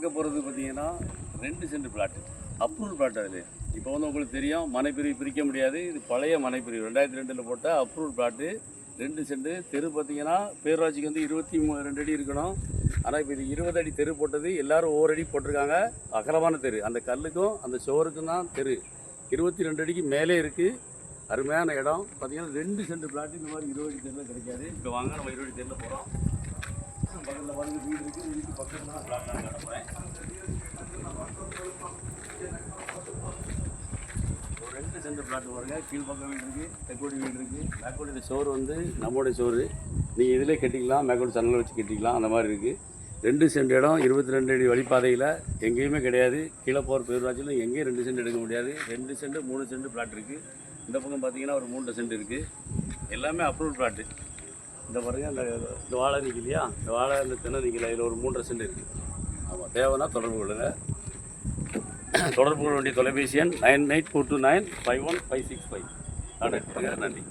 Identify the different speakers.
Speaker 1: இங்கே போகிறது பார்த்தீங்கன்னா 2 சென்ட் பிளாட்டு, அப்ரூவல் பிளாட். அது இப்போ வந்து உங்களுக்கு தெரியும், மனைப்பிரிவு பிரிக்க முடியாது. இது பழைய மனைப்பிரிவு 2002 போட்ட அப்ரூவல் பிளாட்டு. 2 சென்ட். தெரு பார்த்தீங்கன்னா பேரூராட்சிக்கு வந்து 22 அடி இருக்கணும். ஆனால் இப்போ இது 20 அடி தெரு போட்டது. எல்லோரும் ஒவ்வொரு அடி போட்டிருக்காங்க. அகலமான தெரு. அந்த கல்லுக்கும் அந்த சுவருக்கும் தான் தெரு. 22 அடிக்கு மேலே இருக்குது. அருமையான இடம். பார்த்தீங்கன்னா 2 சென்ட் பிளாட்டு இந்த மாதிரி 20 அடி தெருவில் கிடைக்காது. இப்போ வாங்க நம்ம 20 அடி தெருவில் போகிறோம். பக்கத்தில் வந்து வீடு இருக்குது. வீட்டுக்கு பக்கத்தில் தான் பிளாட் நான் கிடப்பேன். ஒரு 2 சென்ட் பிளாட் பாருங்க. கீழ்பக்கம் வீடு இருக்குது, தெற்கோடி வீடு இருக்குது. மேற்கோடி சோறு வந்து நம்மளுடைய சோறு. நீங்கள் இதிலே கட்டிக்கலாம், மேற்கோடி சன்னல் வச்சு கட்டிக்கலாம். அந்த மாதிரி இருக்குது. 2 சென்ட் இடம் 22 அடி வழிப்பாதையில் எங்கேயுமே கிடையாது. கீழே போகிற பேரூராட்சியில் எங்கேயும் 2 சென்ட் எடுக்க முடியாது. 2 சென்ட் 3 சென்ட் பிளாட் இருக்குது. இந்த பக்கம் பார்த்தீங்கன்னா ஒரு 3 சென்ட் இருக்குது. எல்லாமே அப்ரூவல் பிளாட்டு. இந்த பாருங்கள், இந்த வாழை நிற்கலையா, இந்த வாழை இந்த தென்னை நிற்கல. இதில் ஒரு 3.5 சென்ட் இருக்குது. ஆமாம், தேவைன்னா தொடர்பு கொள்ளுங்க. தொடர்பு கொள்ள வேண்டிய தொலைபேசி எண் 9842951565. கான்டாக்ட் பண்ணுங்கள். நன்றி.